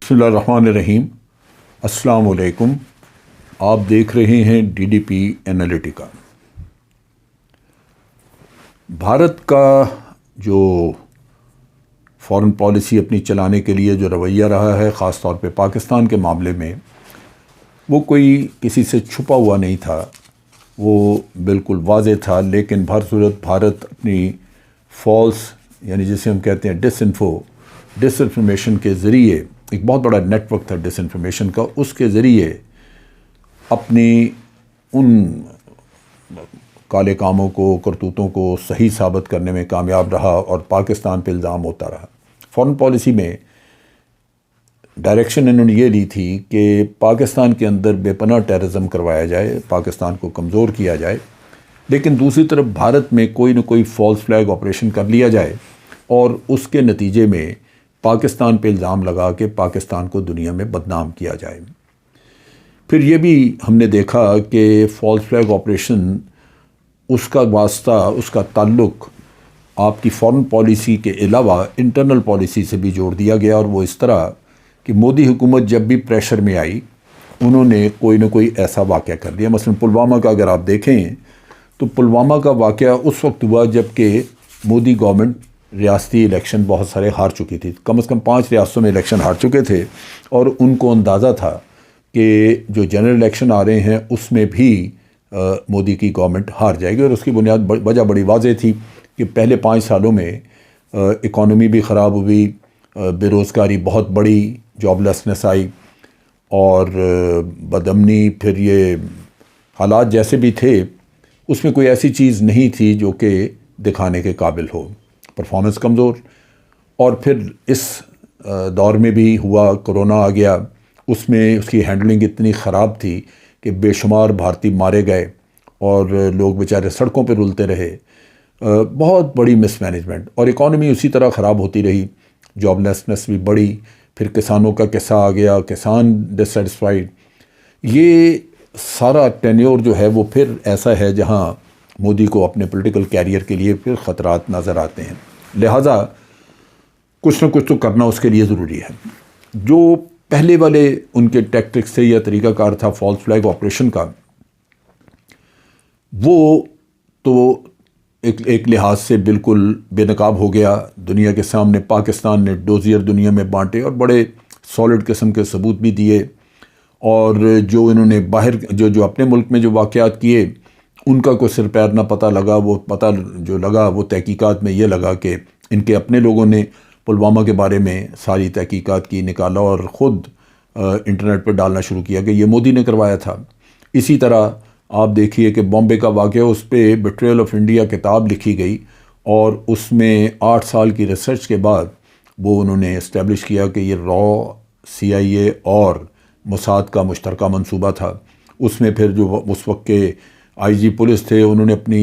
بسم اللہ الرحمن الرحیم۔ السلام علیکم۔ آپ دیکھ رہے ہیں D D P Analytica. Bharat کا جو فارن پالیسی اپنی چلانے کے لیے جو رویہ رہا ہے، خاص طور پہ پاکستان کے معاملے میں، وہ کوئی کسی سے چھپا ہوا نہیں تھا، وہ بالکل واضح تھا۔ لیکن بہر صورت بھارت اپنی فالس، یعنی جسے ہم کہتے ہیں ڈس انفارمیشن کے ذریعے، ایک بہت بڑا نیٹ ورک تھا ڈس انفارمیشن کا، اس کے ذریعے اپنی ان کالے کاموں کو، کرتوتوں کو صحیح ثابت کرنے میں کامیاب رہا اور پاکستان پہ الزام ہوتا رہا۔ فارن پالیسی میں ڈائریکشن انہوں نے یہ لی تھی کہ پاکستان کے اندر بے پناہ ٹیررزم کروایا جائے، پاکستان کو کمزور کیا جائے، لیکن دوسری طرف بھارت میں کوئی نہ کوئی فالس فلیگ آپریشن کر لیا جائے اور اس کے نتیجے میں پاکستان پہ الزام لگا کہ پاکستان کو دنیا میں بدنام کیا جائے۔ پھر یہ بھی ہم نے دیکھا کہ فالس فلیگ آپریشن، اس کا واسطہ، اس کا تعلق آپ کی فارن پالیسی کے علاوہ انٹرنل پالیسی سے بھی جوڑ دیا گیا، اور وہ اس طرح کہ مودی حکومت جب بھی پریشر میں آئی، انہوں نے کوئی نہ کوئی ایسا واقعہ کر دیا۔ مثلا پلوامہ کا اگر آپ دیکھیں تو پلوامہ کا واقعہ اس وقت ہوا جب کہ مودی گورنمنٹ ریاستی الیکشن بہت سارے ہار چکی تھی، کم از کم 5 ریاستوں میں الیکشن ہار چکے تھے، اور ان کو اندازہ تھا کہ جو جنرل الیکشن آ رہے ہیں اس میں بھی مودی کی گورنمنٹ ہار جائے گی۔ اور اس کی وجہ بڑی واضح تھی کہ پہلے 5 سالوں میں اکانومی بھی خراب ہوئی، بے روزگاری بہت بڑی، جاب لیسنس آئی، اور بدامنی، پھر یہ حالات جیسے بھی تھے اس میں کوئی ایسی چیز نہیں تھی جو کہ دکھانے کے قابل ہو، پرفارمنس کمزور۔ اور پھر اس دور میں بھی ہوا، کرونا آ گیا، اس میں اس کی ہینڈلنگ اتنی خراب تھی کہ بے شمار بھارتی مارے گئے اور لوگ بیچارے سڑکوں پہ رلتے رہے، بہت بڑی مس مینجمنٹ، اور اکانومی اسی طرح خراب ہوتی رہی، جاب لیسنس بھی بڑی، پھر کسانوں کا قصہ آ گیا، کسان ڈسسیٹسفائیڈ۔ یہ سارا ٹینیور جو ہے وہ پھر ایسا ہے جہاں مودی کو اپنے پولیٹیکل کیریئر کے لیے پھر خطرات نظر آتے ہیں، لہٰذا کچھ نہ کچھ تو کرنا اس کے لیے ضروری ہے۔ جو پہلے والے ان کے ٹیکٹکس سے یا طریقہ کار تھا فالس فلیگ آپریشن کا، وہ تو ایک لحاظ سے بالکل بے نقاب ہو گیا۔ دنیا کے سامنے پاکستان نے ڈوزیئر دنیا میں بانٹے اور بڑے سالڈ قسم کے ثبوت بھی دیے، اور جو انہوں نے باہر جو اپنے ملک میں جو واقعات کیے ان کا کوئی سر پیر نہ پتہ لگا، وہ پتہ جو لگا وہ تحقیقات میں یہ لگا کہ ان کے اپنے لوگوں نے پلوامہ کے بارے میں ساری تحقیقات کی، نکالا اور خود انٹرنیٹ پہ ڈالنا شروع کیا کہ یہ مودی نے کروایا تھا۔ اسی طرح آپ دیکھیے کہ بامبے کا واقعہ، اس پہ بیٹریل آف انڈیا کتاب لکھی گئی، اور اس میں 8 سال کی ریسرچ کے بعد وہ انہوں نے اسٹیبلش کیا کہ یہ CIA اور موساد کا مشترکہ منصوبہ تھا۔ اس میں پھر جو اس وقت کے IG پولیس تھے، انہوں نے اپنی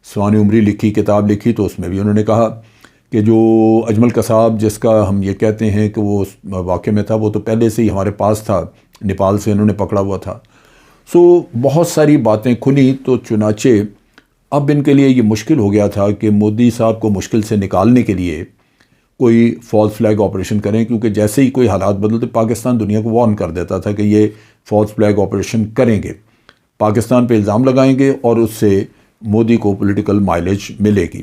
سوانح عمری لکھی، کتاب لکھی، تو اس میں بھی انہوں نے کہا کہ جو اجمل قصاب، جس کا ہم یہ کہتے ہیں کہ وہ اس واقعے میں تھا، وہ تو پہلے سے ہی ہمارے پاس تھا، نیپال سے انہوں نے پکڑا ہوا تھا۔ بہت ساری باتیں کھلی، تو چنانچہ اب ان کے لیے یہ مشکل ہو گیا تھا کہ مودی صاحب کو مشکل سے نکالنے کے لیے کوئی فالس فلیگ آپریشن کریں، کیونکہ جیسے ہی کوئی حالات بدلتے پاکستان دنیا کو وارن کر دیتا تھا کہ یہ فالس فلیگ آپریشن کریں گے، پاکستان پہ الزام لگائیں گے، اور اس سے مودی کو پولیٹیکل مائلیج ملے گی۔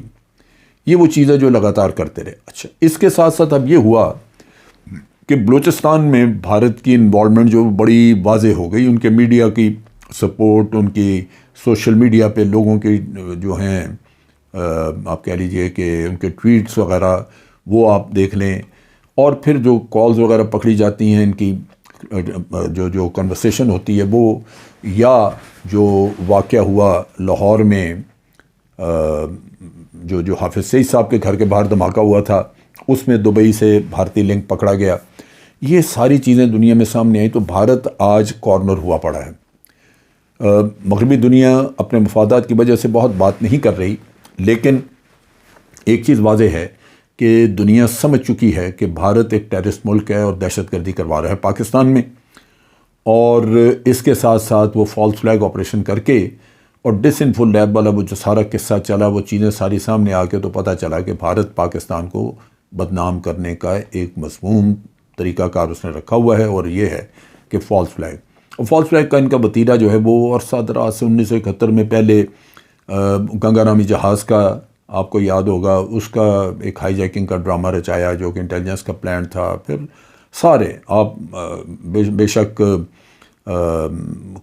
یہ وہ چیزیں جو لگاتار کرتے رہے۔ اچھا، اس کے ساتھ ساتھ اب یہ ہوا کہ بلوچستان میں بھارت کی انوالومنٹ جو بڑی واضح ہو گئی، ان کے میڈیا کی سپورٹ، ان کی سوشل میڈیا پہ لوگوں کی جو ہیں، آپ کہہ لیجئے کہ ان کے ٹویٹس وغیرہ، وہ آپ دیکھ لیں، اور پھر جو کالز وغیرہ پکڑی جاتی ہیں، ان کی جو کنورسیشن ہوتی ہے، وہ یا جو واقعہ ہوا لاہور میں، جو حافظ سعید صاحب کے گھر کے باہر دھماکہ ہوا تھا، اس میں دبئی سے بھارتی لنک پکڑا گیا، یہ ساری چیزیں دنیا میں سامنے آئی، تو بھارت آج کارنر ہوا پڑا ہے۔ مغربی دنیا اپنے مفادات کی وجہ سے بہت بات نہیں کر رہی، لیکن ایک چیز واضح ہے کہ دنیا سمجھ چکی ہے کہ بھارت ایک ٹیررسٹ ملک ہے اور دہشت گردی کروا رہا ہے پاکستان میں، اور اس کے ساتھ ساتھ وہ فالس فلیگ آپریشن کر کے، اور ڈس انفو لیب والا وہ جو سارا قصہ چلا، وہ چیزیں ساری سامنے آ کے تو پتہ چلا کہ بھارت پاکستان کو بدنام کرنے کا ایک مضمون طریقہ کار اس نے رکھا ہوا ہے، اور یہ ہے کہ فالس فلیگ. اور فالس فلیگ کا ان کا وتیرہ جو ہے وہ عرصہ دراز سے 1971 میں پہلے گنگا نامی جہاز کا آپ کو یاد ہوگا، اس کا ایک ہائی جیکنگ کا ڈرامہ رچایا جو کہ انٹیلیجنس کا پلان تھا. پھر سارے آپ بے شک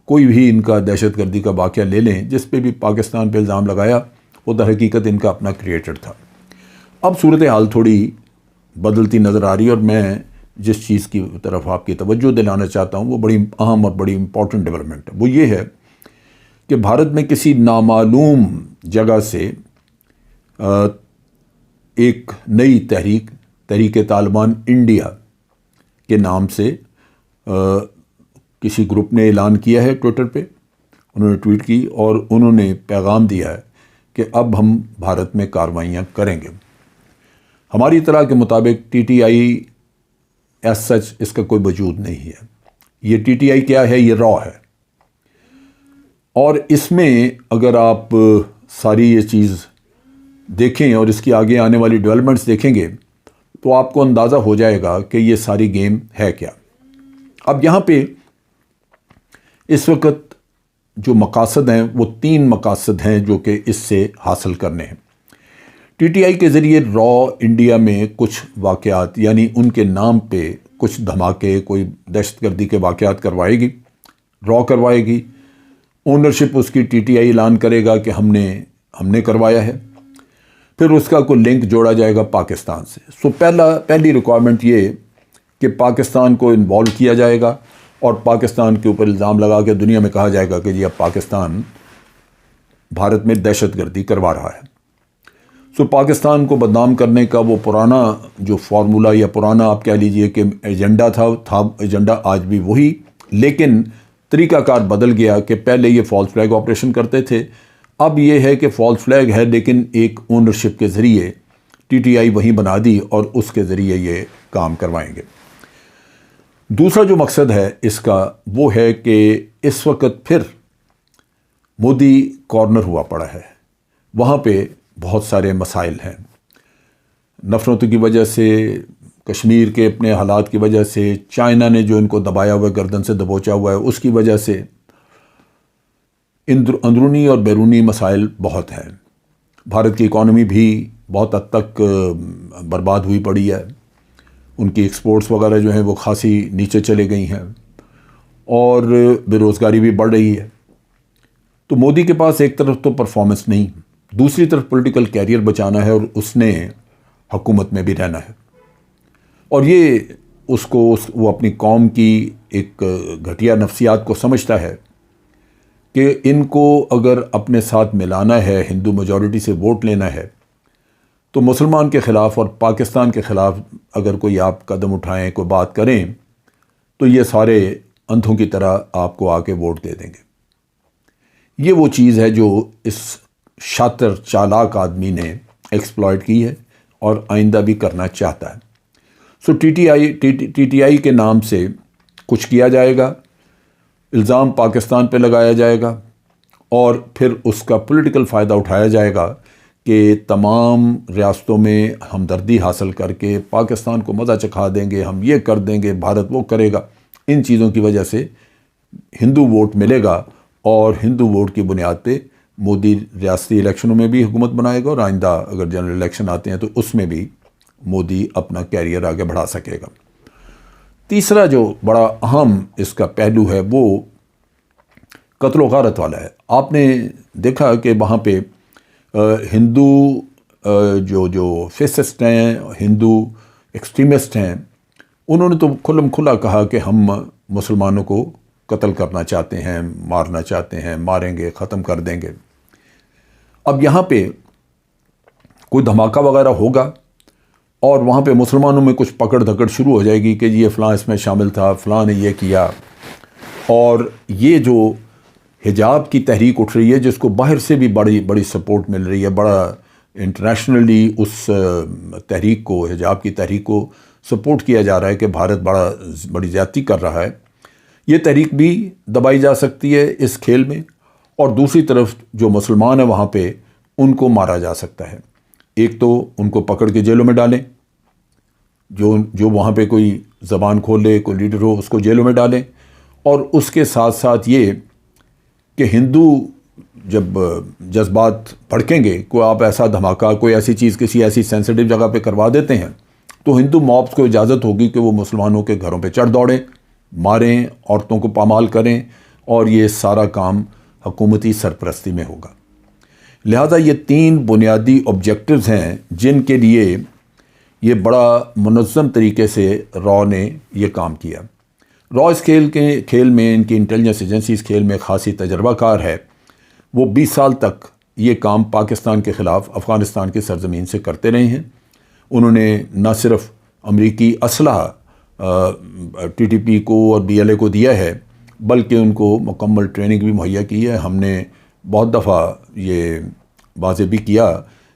کوئی بھی ان کا دہشت گردی کا واقعہ لے لیں جس پہ بھی پاکستان پہ الزام لگایا، وہ در حقیقت ان کا اپنا کریٹڈ تھا. اب صورتحال تھوڑی بدلتی نظر آ رہی ہے، اور میں جس چیز کی طرف آپ کی توجہ دلانا چاہتا ہوں وہ بڑی اہم اور بڑی امپورٹنٹ ڈیولپمنٹ ہے. وہ یہ ہے کہ بھارت میں کسی نامعلوم جگہ سے ایک نئی تحریک طالبان انڈیا کے نام سے کسی گروپ نے اعلان کیا ہے ٹویٹر پہ. انہوں نے ٹویٹ کی اور انہوں نے پیغام دیا ہے کہ اب ہم بھارت میں کارروائیاں کریں گے. ہماری اطلاع کے مطابق T T I as such اس کا کوئی وجود نہیں ہے. یہ ٹی ٹی آئی کیا ہے؟ یہ را ہے. اور اس میں اگر آپ ساری یہ چیز دیکھیں اور اس کی آگے آنے والی ڈیولپمنٹس دیکھیں گے تو آپ کو اندازہ ہو جائے گا کہ یہ ساری گیم ہے کیا. اب یہاں پہ اس وقت جو مقاصد ہیں وہ 3 مقاصد ہیں جو کہ اس سے حاصل کرنے ہیں. ٹی ٹی آئی کے ذریعے را انڈیا میں کچھ واقعات، یعنی ان کے نام پہ کچھ دھماکے، کوئی دہشت گردی کے واقعات کروائے گی، را کروائے گی. اونرشپ اس کی ٹی ٹی آئی اعلان کرے گا کہ ہم نے کروایا ہے. پھر اس کا کوئی لنک جوڑا جائے گا پاکستان سے. سو پہلی ریکوائرمنٹ یہ کہ پاکستان کو انوالو کیا جائے گا اور پاکستان کے اوپر الزام لگا کے دنیا میں کہا جائے گا کہ جی اب پاکستان بھارت میں دہشت گردی کروا رہا ہے. سو پاکستان کو بدنام کرنے کا وہ پرانا جو فارمولا یا پرانا آپ کہہ لیجئے کہ ایجنڈا تھا ایجنڈا آج بھی وہی، لیکن طریقہ کار بدل گیا کہ پہلے یہ فالس فلیگ آپریشن کرتے تھے. اب یہ ہے کہ فالس فلیگ ہے لیکن ایک اونرشپ کے ذریعے ٹی ٹی آئی وہیں بنا دی اور اس کے ذریعے یہ کام کروائیں گے. دوسرا جو مقصد ہے اس کا وہ ہے کہ اس وقت پھر مودی کارنر ہوا پڑا ہے. وہاں پہ بہت سارے مسائل ہیں، نفرتوں کی وجہ سے، کشمیر کے اپنے حالات کی وجہ سے، چائنا نے جو ان کو دبایا ہوا ہے، گردن سے دبوچا ہوا ہے، اس کی وجہ سے اندرونی اور بیرونی مسائل بہت ہیں. بھارت کی اکانومی بھی بہت حد تک برباد ہوئی پڑی ہے. ان کی ایکسپورٹس وغیرہ جو ہیں وہ خاصی نیچے چلے گئی ہیں اور بے روزگاری بھی بڑھ رہی ہے. تو مودی کے پاس ایک طرف تو پرفارمنس نہیں، دوسری طرف پولیٹیکل کیریئر بچانا ہے اور اس نے حکومت میں بھی رہنا ہے. اور یہ وہ اپنی قوم کی ایک گھٹیا نفسیات کو سمجھتا ہے کہ ان کو اگر اپنے ساتھ ملانا ہے، ہندو میجورٹی سے ووٹ لینا ہے، تو مسلمان کے خلاف اور پاکستان کے خلاف اگر کوئی آپ قدم اٹھائیں، کوئی بات کریں، تو یہ سارے اندھوں کی طرح آپ کو آ کے ووٹ دے دیں گے. یہ وہ چیز ہے جو اس شاطر چالاک آدمی نے ایکسپلائٹ کی ہے اور آئندہ بھی کرنا چاہتا ہے. سو ٹی ٹی آئی کے نام سے کچھ کیا جائے گا، الزام پاکستان پہ لگایا جائے گا اور پھر اس کا پولیٹیکل فائدہ اٹھایا جائے گا کہ تمام ریاستوں میں ہمدردی حاصل کر کے پاکستان کو مزہ چکھا دیں گے، ہم یہ کر دیں گے، بھارت وہ کرے گا. ان چیزوں کی وجہ سے ہندو ووٹ ملے گا اور ہندو ووٹ کی بنیاد پہ مودی ریاستی الیکشنوں میں بھی حکومت بنائے گا اور آئندہ اگر جنرل الیکشن آتے ہیں تو اس میں بھی مودی اپنا کیریئر آگے بڑھا سکے گا. تیسرا جو بڑا اہم اس کا پہلو ہے وہ قتل و غارت والا ہے. آپ نے دیکھا کہ وہاں پہ ہندو جو فیسسٹ ہیں، ہندو ایکسٹریمسٹ ہیں، انہوں نے تو کھلم کھلا کہا کہ ہم مسلمانوں کو قتل کرنا چاہتے ہیں، مارنا چاہتے ہیں، ماریں گے، ختم کر دیں گے. اب یہاں پہ کوئی دھماکہ وغیرہ ہوگا اور وہاں پہ مسلمانوں میں کچھ پکڑ دھکڑ شروع ہو جائے گی کہ یہ فلاں اس میں شامل تھا، فلاں نے یہ کیا. اور یہ جو حجاب کی تحریک اٹھ رہی ہے جس کو باہر سے بھی بڑی سپورٹ مل رہی ہے، بڑا انٹرنیشنلی اس تحریک کو، حجاب کی تحریک کو سپورٹ کیا جا رہا ہے کہ بھارت بڑی زیادتی کر رہا ہے. یہ تحریک بھی دبائی جا سکتی ہے اس کھیل میں، اور دوسری طرف جو مسلمان ہیں وہاں پہ ان کو مارا جا سکتا ہے. ایک تو ان کو پکڑ کے جیلوں میں ڈالیں، جو وہاں پہ کوئی زبان کھولے، کوئی لیڈر ہو اس کو جیلوں میں ڈالیں، اور اس کے ساتھ ساتھ یہ کہ ہندو جب جذبات بھڑکیں گے، کوئی آپ ایسا دھماکہ، کوئی ایسی چیز کسی ایسی سینسٹیو جگہ پہ کروا دیتے ہیں، تو ہندو مابس کو اجازت ہوگی کہ وہ مسلمانوں کے گھروں پہ چڑھ دوڑیں، ماریں، عورتوں کو پامال کریں، اور یہ سارا کام حکومتی سرپرستی میں ہوگا۔ لہذا یہ 3 بنیادی آبجیکٹیوز ہیں جن کے لیے یہ بڑا منظم طریقے سے را نے یہ کام کیا۔ را اس کھیل میں، ان کی انٹیلیجنس ایجنسی اس کھیل میں خاصی تجربہ کار ہے۔ وہ 20 سال تک یہ کام پاکستان کے خلاف افغانستان کی سرزمین سے کرتے رہے ہیں۔ انہوں نے نہ صرف امریکی اسلحہ ٹی ٹی پی کو اور بی ایل اے کو دیا ہے، بلکہ ان کو مکمل ٹریننگ بھی مہیا کی ہے۔ ہم نے بہت دفعہ یہ واضح بھی کیا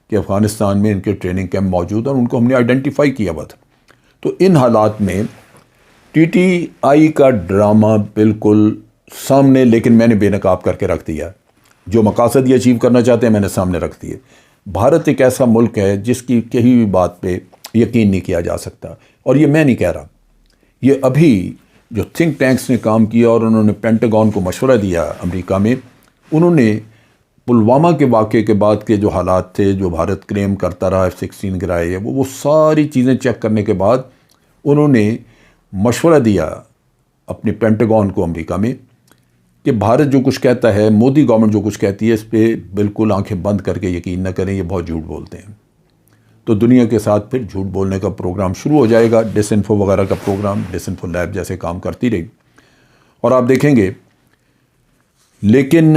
کہ افغانستان میں ان کے ٹریننگ کیمپ موجود ہیں، اور ان کو ہم نے آئیڈینٹیفائی کیا ہوا تھا۔ تو ان حالات میں ٹی ٹی آئی کا ڈرامہ بالکل سامنے، لیکن میں نے بے نقاب کر کے رکھ دیا۔ جو مقاصد یہ اچیو کرنا چاہتے ہیں میں نے سامنے رکھ دیے۔ بھارت ایک ایسا ملک ہے جس کی کہیں بھی بات پہ یقین نہیں کیا جا سکتا، اور یہ میں نہیں کہہ رہا، یہ ابھی جو تھنک ٹینکس نے کام کیا اور انہوں نے پینٹاگون کو مشورہ دیا امریکہ میں، انہوں نے پلوامہ کے واقعے کے بعد کے جو حالات تھے، جو بھارت کلیم کرتا رہا F-16 گرائے، وہ ساری چیزیں چیک کرنے کے بعد انہوں نے مشورہ دیا اپنے پینٹاگون کو امریکہ میں کہ بھارت جو کچھ کہتا ہے، مودی گورنمنٹ جو کچھ کہتی ہے، اس پہ بالکل آنکھیں بند کر کے یقین نہ کریں، یہ بہت جھوٹ بولتے ہیں۔ تو دنیا کے ساتھ پھر جھوٹ بولنے کا پروگرام شروع ہو جائے گا، ڈس انفو وغیرہ کا پروگرام، ڈس انفو لیب جیسے کام کرتی رہی، اور آپ دیکھیں گے۔ لیکن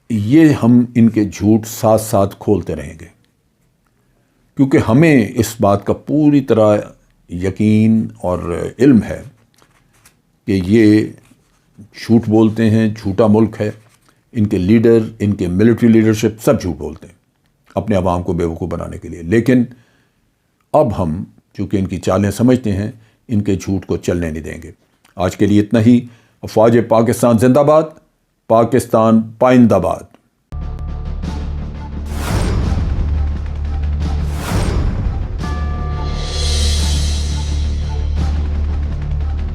یہ ہم ان کے جھوٹ ساتھ ساتھ کھولتے رہیں گے، کیونکہ ہمیں اس بات کا پوری طرح یقین اور علم ہے کہ یہ جھوٹ بولتے ہیں، جھوٹا ملک ہے، ان کے لیڈر، ان کے ملٹری لیڈرشپ سب جھوٹ بولتے ہیں اپنے عوام کو بیوقوف بنانے کے لیے۔ لیکن اب ہم چونکہ ان کی چالیں سمجھتے ہیں، ان کے جھوٹ کو چلنے نہیں دیں گے۔ آج کے لیے اتنا ہی۔ افواج پاکستان زندہ باد، پاکستان پائندہ باد۔